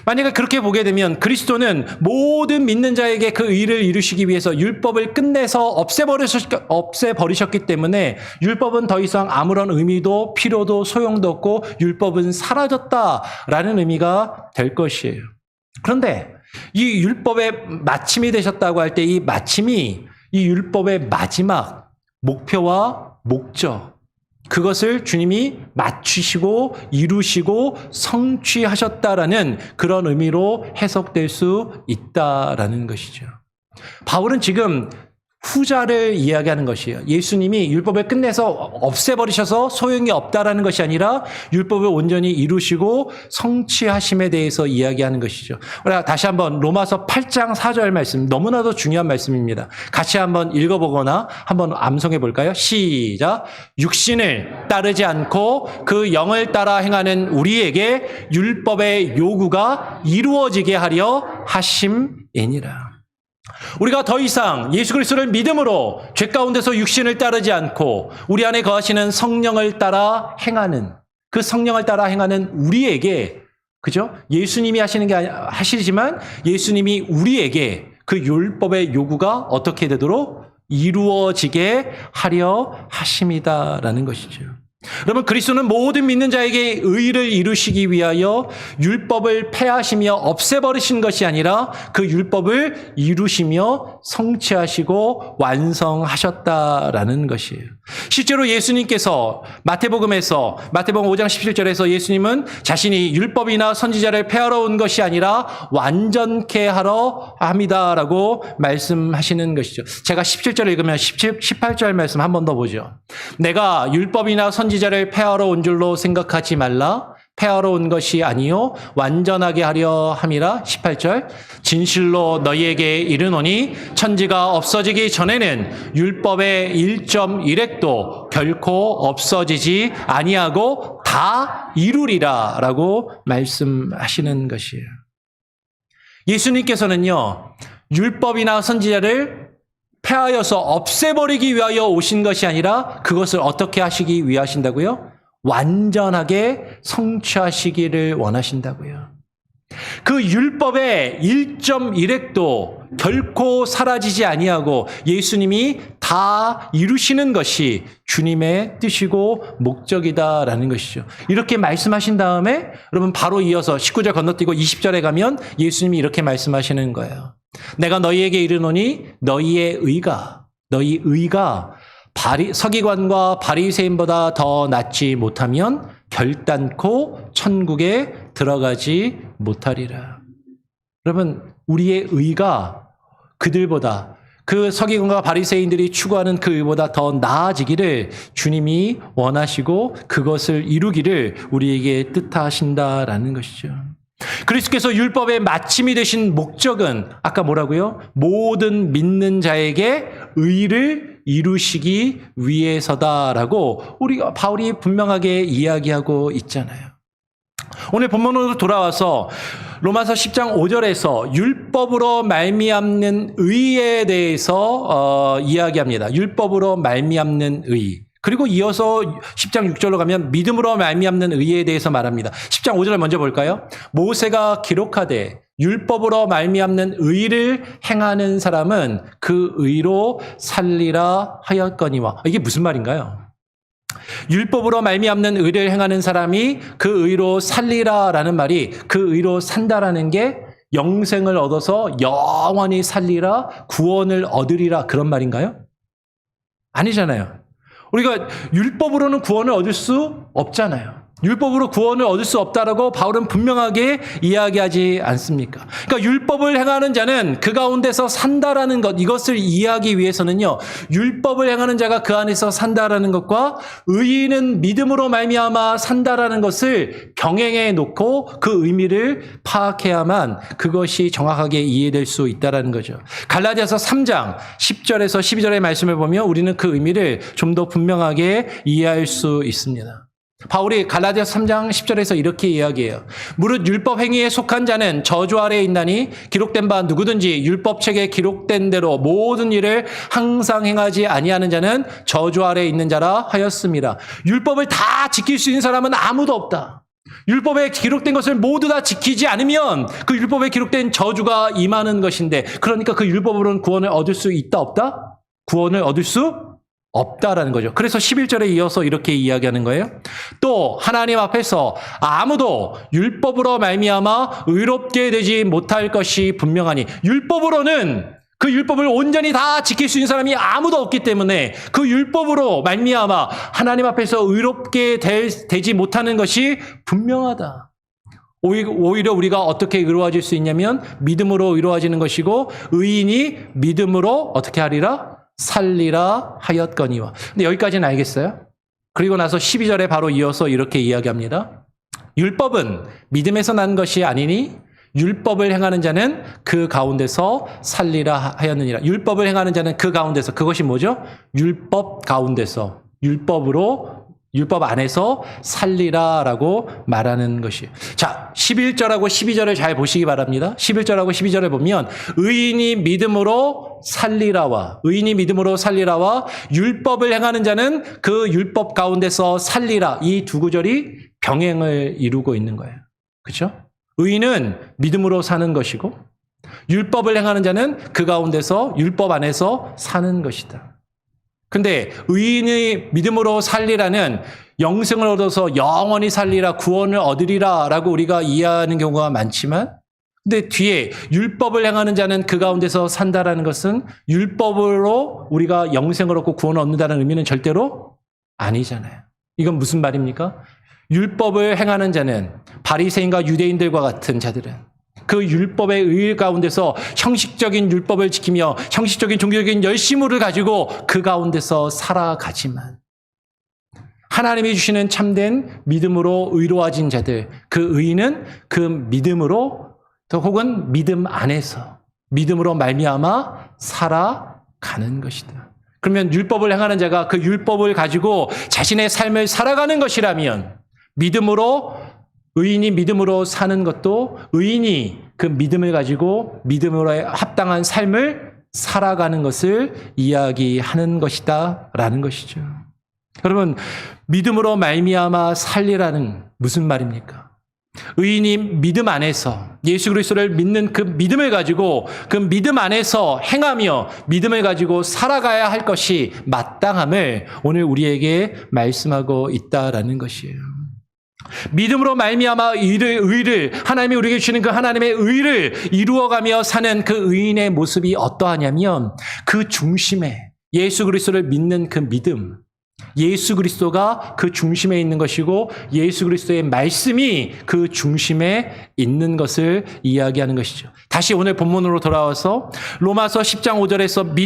만약에 그렇게 보게 되면 그리스도는 모든 믿는 자에게 그 의를 이루시기 위해서 율법을 끝내서 없애버리셨기 때문에 율법은 더 이상 아무런 의미도 필요도 소용도 없고 율법은 사라졌다라는 의미가 될 것이에요. 그런데 이 율법의 마침이 되셨다고 할 때 이 마침이 이 율법의 마지막 목표와 목적, 그것을 주님이 맞추시고 이루시고 성취하셨다라는 그런 의미로 해석될 수 있다라는 것이죠. 바울은 지금 후자를 이야기하는 것이에요. 예수님이 율법을 끝내서 없애버리셔서 소용이 없다라는 것이 아니라 율법을 온전히 이루시고 성취하심에 대해서 이야기하는 것이죠. 우리가 다시 한번 로마서 8장 4절 말씀, 너무나도 중요한 말씀입니다. 같이 한번 읽어보거나 한번 암송해 볼까요? 시작. 육신을 따르지 않고 그 영을 따라 행하는 우리에게 율법의 요구가 이루어지게 하려 하심이니라. 우리가 더 이상 예수 그리스도를 믿음으로 죄 가운데서 육신을 따르지 않고 우리 안에 거하시는 성령을 따라 행하는, 그 성령을 따라 행하는 우리에게, 그죠? 예수님이 하시는 게 하시지만 예수님이 우리에게 그 율법의 요구가 어떻게 되도록 이루어지게 하려 하심이다라는 것이죠. 여러분, 그리스도는 모든 믿는 자에게 의를 이루시기 위하여 율법을 폐하시며 없애버리신 것이 아니라 그 율법을 이루시며 성취하시고 완성하셨다라는 것이에요. 실제로 예수님께서 마태복음 5장 17절에서 예수님은 자신이 율법이나 선지자를 폐하러 온 것이 아니라 완전케 하러 합니다라고 말씀하시는 것이죠. 제가 17절을 읽으면 18절 말씀 한 번 더 보죠. 내가 율법이나 선지자를 폐하러 온 줄로 생각하지 말라. 폐하러 온 것이 아니요 완전하게 하려 함이라. 18절. 진실로 너희에게 이르노니 천지가 없어지기 전에는 율법의 1.1획도 결코 없어지지 아니하고 다 이루리라 라고 말씀하시는 것이에요. 예수님께서는요 율법이나 선지자를 폐하여서 없애버리기 위하여 오신 것이 아니라 그것을 어떻게 하시기 위하신다고요? 완전하게 성취하시기를 원하신다고요. 그 율법의 1.1획도 결코 사라지지 아니하고 예수님이 다 이루시는 것이 주님의 뜻이고 목적이다라는 것이죠. 이렇게 말씀하신 다음에 여러분 바로 이어서 19절 건너뛰고 20절에 가면 예수님이 이렇게 말씀하시는 거예요. 내가 너희에게 이르노니 너희 의가 서기관과 바리새인보다 더 낫지 못하면 결단코 천국에 들어가지 못하리라. 여러분, 우리의 의가 그들보다, 그 서기관과 바리새인들이 추구하는 그 의보다 더 나아지기를 주님이 원하시고 그것을 이루기를 우리에게 뜻하신다라는 것이죠. 그리스도께서 율법의 마침이 되신 목적은 아까 뭐라고요? 모든 믿는 자에게 의를 이루시기 위해서다라고 우리가 바울이 분명하게 이야기하고 있잖아요. 오늘 본문으로 돌아와서 로마서 10장 5절에서 율법으로 말미암는 의에 대해서 이야기합니다. 율법으로 말미암는 의. 그리고 이어서 10장 6절로 가면 믿음으로 말미암는 의에 대해서 말합니다. 10장 5절을 먼저 볼까요? 모세가 기록하되 율법으로 말미암는 의를 행하는 사람은 그 의로 살리라 하였거니와. 이게 무슨 말인가요? 율법으로 말미암는 의를 행하는 사람이 그 의로 살리라라는 말이 그 의로 산다라는 게 영생을 얻어서 영원히 살리라, 구원을 얻으리라 그런 말인가요? 아니잖아요. 우리가 율법으로는 구원을 얻을 수 없잖아요. 율법으로 구원을 얻을 수 없다라고 바울은 분명하게 이야기하지 않습니까? 그러니까 율법을 행하는 자는 그 가운데서 산다라는 것, 이것을 이해하기 위해서는요, 율법을 행하는 자가 그 안에서 산다라는 것과 의인은 믿음으로 말미암아 산다라는 것을 병행해 놓고 그 의미를 파악해야만 그것이 정확하게 이해될 수 있다라는 거죠. 갈라디아서 3장 10절에서 12절의 말씀을 보면 우리는 그 의미를 좀 더 분명하게 이해할 수 있습니다. 바울이 갈라디아서 3장 10절에서 이렇게 이야기해요. 무릇 율법 행위에 속한 자는 저주 아래에 있나니 기록된 바 누구든지 율법책에 기록된 대로 모든 일을 항상 행하지 아니하는 자는 저주 아래에 있는 자라 하였습니다. 율법을 다 지킬 수 있는 사람은 아무도 없다. 율법에 기록된 것을 모두 다 지키지 않으면 그 율법에 기록된 저주가 임하는 것인데, 그러니까 그 율법으로는 구원을 얻을 수 있다 없다? 구원을 얻을 수 없다라는 거죠. 그래서 11절에 이어서 이렇게 이야기하는 거예요. 또 하나님 앞에서 아무도 율법으로 말미암아 의롭게 되지 못할 것이 분명하니, 율법으로는 그 율법을 온전히 다 지킬 수 있는 사람이 아무도 없기 때문에 그 율법으로 말미암아 하나님 앞에서 의롭게 되지 못하는 것이 분명하다. 오히려 우리가 어떻게 의로워질 수 있냐면 믿음으로 의로워지는 것이고, 의인이 믿음으로 어떻게 하리라? 살리라 하였거니와. 근데 여기까지는 알겠어요? 그리고 나서 12절에 바로 이어서 이렇게 이야기합니다. 율법은 믿음에서 난 것이 아니니 율법을 행하는 자는 그 가운데서 살리라 하였느니라. 율법을 행하는 자는 그 가운데서, 그것이 뭐죠? 율법 가운데서, 율법 안에서 살리라라고 말하는 것이에요. 자, 11절하고 12절을 잘 보시기 바랍니다. 11절하고 12절을 보면 의인이 믿음으로 살리라와 율법을 행하는 자는 그 율법 가운데서 살리라, 이 두 구절이 병행을 이루고 있는 거예요. 그렇죠? 의인은 믿음으로 사는 것이고 율법을 행하는 자는 그 가운데서 율법 안에서 사는 것이다. 근데 의인의 믿음으로 살리라는 영생을 얻어서 영원히 살리라, 구원을 얻으리라 라고 우리가 이해하는 경우가 많지만, 근데 뒤에 율법을 행하는 자는 그 가운데서 산다라는 것은 율법으로 우리가 영생을 얻고 구원을 얻는다는 의미는 절대로 아니잖아요. 이건 무슨 말입니까? 율법을 행하는 자는 바리새인과 유대인들과 같은 자들은 그 율법의 의 가운데서 형식적인 율법을 지키며 형식적인 종교적인 열심을 가지고 그 가운데서 살아가지만, 하나님이 주시는 참된 믿음으로 의로워진 자들, 그 의인은 그 믿음으로 혹은 믿음 안에서 믿음으로 말미암아 살아가는 것이다. 그러면 율법을 행하는 자가 그 율법을 가지고 자신의 삶을 살아가는 것이라면, 의인이 믿음으로 사는 것도 의인이 그 믿음을 가지고 믿음으로 합당한 삶을 살아가는 것을 이야기하는 것이다 라는 것이죠. 여러분, 믿음으로 말미암아 살리라는 무슨 말입니까? 의인이 믿음 안에서 예수 그리스도를 믿는 그 믿음을 가지고 그 믿음 안에서 행하며 믿음을 가지고 살아가야 할 것이 마땅함을 오늘 우리에게 말씀하고 있다라는 것이에요. 믿음으로 말미암아 의를 하나님이 우리에게 주시는 그 하나님의 의를 이루어가며 사는 그 의인의 모습이 어떠하냐면, 그 중심에 예수 그리스도를 믿는 그 믿음, 예수 그리스도가 그 중심에 있는 것이고 예수 그리스도의 말씀이 그 중심에 있는 것을 이야기하는 것이죠. 다시 오늘 본문으로 돌아와서 로마서 10장 5절에서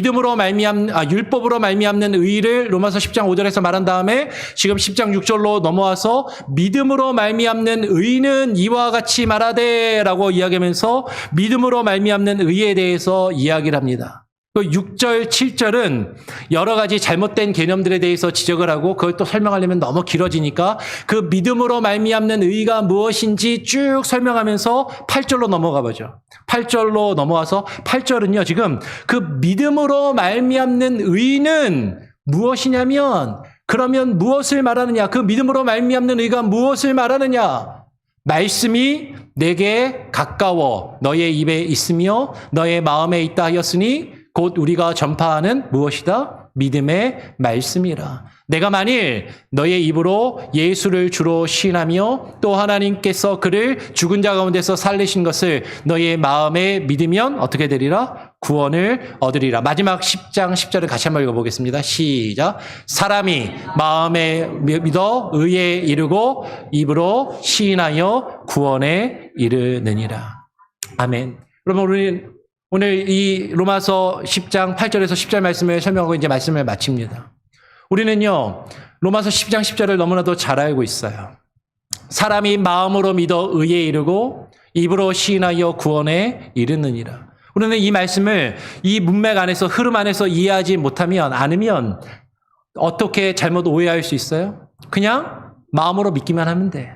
율법으로 말미암는 의를 로마서 10장 5절에서 말한 다음에 지금 10장 6절로 넘어와서 믿음으로 말미암는 의는 이와 같이 말하되라고 이야기하면서 믿음으로 말미암는 의에 대해서 이야기를 합니다. 그 6절, 7절은 여러 가지 잘못된 개념들에 대해서 지적을 하고 그걸 또 설명하려면 너무 길어지니까 그 믿음으로 말미암는 의가 무엇인지 쭉 설명하면서 8절로 넘어가 보죠. 8절로 넘어와서 8절은요, 지금 그 믿음으로 말미암는 의는 무엇이냐면 그러면 무엇을 말하느냐? 그 믿음으로 말미암는 의가 무엇을 말하느냐? 말씀이 내게 가까워 너의 입에 있으며 너의 마음에 있다 하였으니 곧 우리가 전파하는 무엇이다? 믿음의 말씀이라. 내가 만일 너의 입으로 예수를 주로 시인하며 또 하나님께서 그를 죽은 자 가운데서 살리신 것을 너의 마음에 믿으면 어떻게 되리라? 구원을 얻으리라. 마지막 10장 10절을 같이 한번 읽어보겠습니다. 시작. 사람이 마음에 믿어 의에 이르고 입으로 시인하여 구원에 이르느니라. 아멘. 그러면 우리는 오늘 이 로마서 10장 8절에서 10절 말씀을 설명하고 이제 말씀을 마칩니다. 우리는요, 로마서 10장 10절을 너무나도 잘 알고 있어요. 사람이 마음으로 믿어 의에 이르고 입으로 시인하여 구원에 이르느니라. 우리는 이 말씀을 이 문맥 안에서 흐름 안에서 이해하지 않으면 어떻게 잘못 오해할 수 있어요? 그냥 마음으로 믿기만 하면 돼.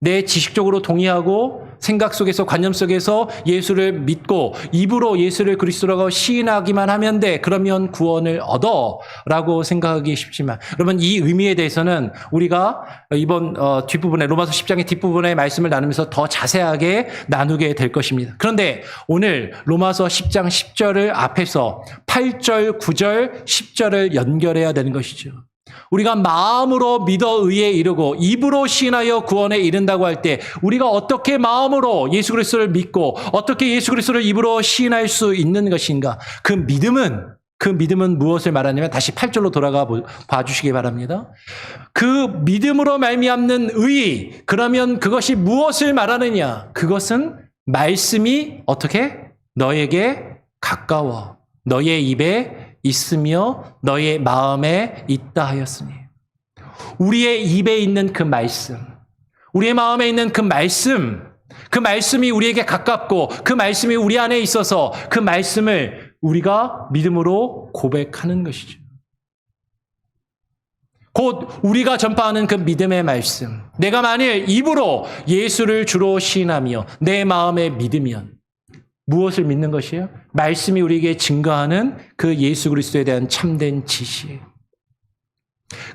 내 지식적으로 동의하고 생각 속에서 관념 속에서 예수를 믿고 입으로 예수를 그리스도라고 시인하기만 하면 돼. 그러면 구원을 얻어라고 생각하기 쉽지만 여러분 이 의미에 대해서는 우리가 이번 뒷부분에 로마서 10장의 뒷부분의 말씀을 나누면서 더 자세하게 나누게 될 것입니다. 그런데 오늘 로마서 10장 10절을 앞에서 8절, 9절, 10절을 연결해야 되는 것이죠. 우리가 마음으로 믿어 의에 이르고 입으로 시인하여 구원에 이른다고 할 때 우리가 어떻게 마음으로 예수 그리스도를 믿고 어떻게 예수 그리스도를 입으로 시인할 수 있는 것인가? 그 믿음은 무엇을 말하냐면 다시 8절로 돌아가 봐주시기 바랍니다. 그 믿음으로 말미암는 의, 그러면 그것이 무엇을 말하느냐? 그것은 말씀이 어떻게? 너에게 가까워 너의 입에 있으며 너의 마음에 있다 하였으니 우리의 입에 있는 그 말씀, 우리의 마음에 있는 그 말씀이 우리에게 가깝고 그 말씀이 우리 안에 있어서 그 말씀을 우리가 믿음으로 고백하는 것이죠. 곧 우리가 전파하는 그 믿음의 말씀, 내가 만일 입으로 예수를 주로 시인하며 내 마음에 믿으면 무엇을 믿는 것이에요? 말씀이 우리에게 증거하는 그 예수 그리스도에 대한 참된 지식.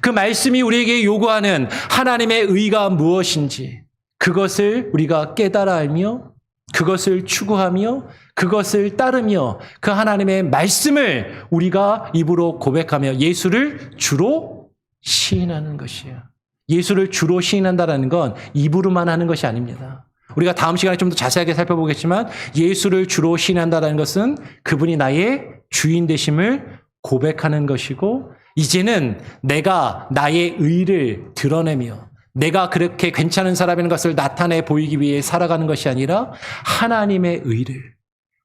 그 말씀이 우리에게 요구하는 하나님의 의가 무엇인지 그것을 우리가 깨달아 알며 그것을 추구하며 그것을 따르며 그 하나님의 말씀을 우리가 입으로 고백하며 예수를 주로 시인하는 것이에요. 예수를 주로 시인한다는 건 입으로만 하는 것이 아닙니다. 우리가 다음 시간에 좀 더 자세하게 살펴보겠지만 예수를 주로 시인한다는 것은 그분이 나의 주인 되심을 고백하는 것이고 이제는 내가 나의 의를 드러내며 내가 그렇게 괜찮은 사람인 것을 나타내 보이기 위해 살아가는 것이 아니라 하나님의 의를,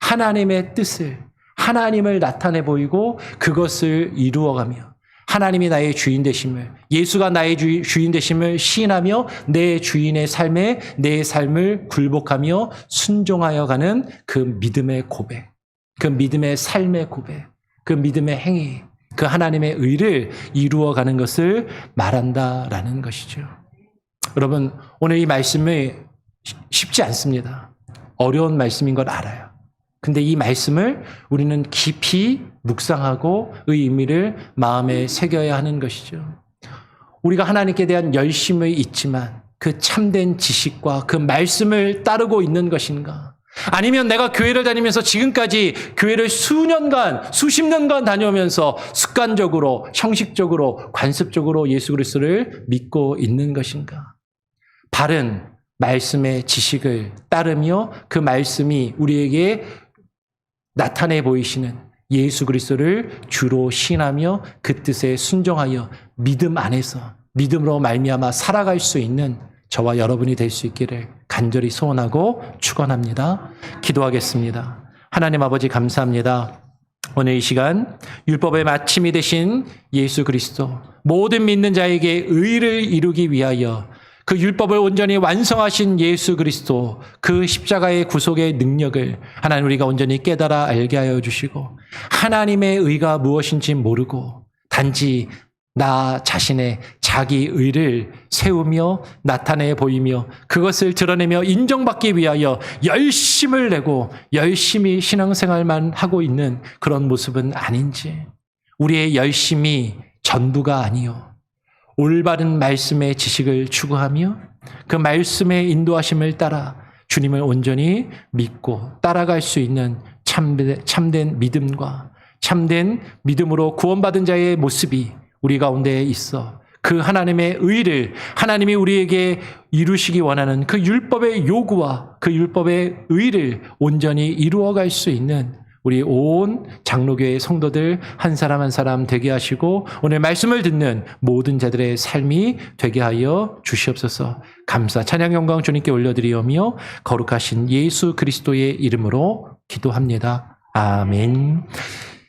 하나님의 뜻을, 하나님을 나타내 보이고 그것을 이루어가며 하나님이 나의 주인 되심을, 예수가 나의 주인 되심을 시인하며 내 주인의 삶에 내 삶을 굴복하며 순종하여 가는 그 믿음의 고백, 그 믿음의 삶의 고백, 그 믿음의 행위, 그 하나님의 의를 이루어가는 것을 말한다라는 것이죠. 여러분, 오늘 이 말씀이 쉽지 않습니다. 어려운 말씀인 걸 알아요. 근데 이 말씀을 우리는 깊이 묵상하고 의 의미를 마음에 새겨야 하는 것이죠. 우리가 하나님께 대한 열심이 있지만 그 참된 지식과 그 말씀을 따르고 있는 것인가? 아니면 내가 교회를 다니면서 지금까지 교회를 수년간, 수십 년간 다녀오면서 습관적으로, 형식적으로, 관습적으로 예수 그리스도를 믿고 있는 것인가? 바른 말씀의 지식을 따르며 그 말씀이 우리에게 나타내 보이시는 예수 그리스도를 주로 신하며 그 뜻에 순종하여 믿음 안에서 믿음으로 말미암아 살아갈 수 있는 저와 여러분이 될 수 있기를 간절히 소원하고 축원합니다. 기도하겠습니다. 하나님 아버지 감사합니다. 오늘 이 시간 율법의 마침이 되신 예수 그리스도 모든 믿는 자에게 의를 이루기 위하여 그 율법을 온전히 완성하신 예수 그리스도 그 십자가의 구속의 능력을 하나님 우리가 온전히 깨달아 알게 하여 주시고 하나님의 의가 무엇인지 모르고 단지 나 자신의 자기 의를 세우며 나타내 보이며 그것을 드러내며 인정받기 위하여 열심을 내고 열심히 신앙생활만 하고 있는 그런 모습은 아닌지 우리의 열심이 전부가 아니요 올바른 말씀의 지식을 추구하며 그 말씀의 인도하심을 따라 주님을 온전히 믿고 따라갈 수 있는 참된 믿음과 참된 믿음으로 구원받은 자의 모습이 우리 가운데 있어 그 하나님의 의를 하나님이 우리에게 이루시기 원하는 그 율법의 요구와 그 율법의 의를 온전히 이루어갈 수 있는 우리 온 장로교회 성도들 한 사람 한 사람 되게 하시고 오늘 말씀을 듣는 모든 자들의 삶이 되게 하여 주시옵소서. 감사 찬양 영광 주님께 올려드리오며 거룩하신 예수 그리스도의 이름으로 기도합니다. 아멘.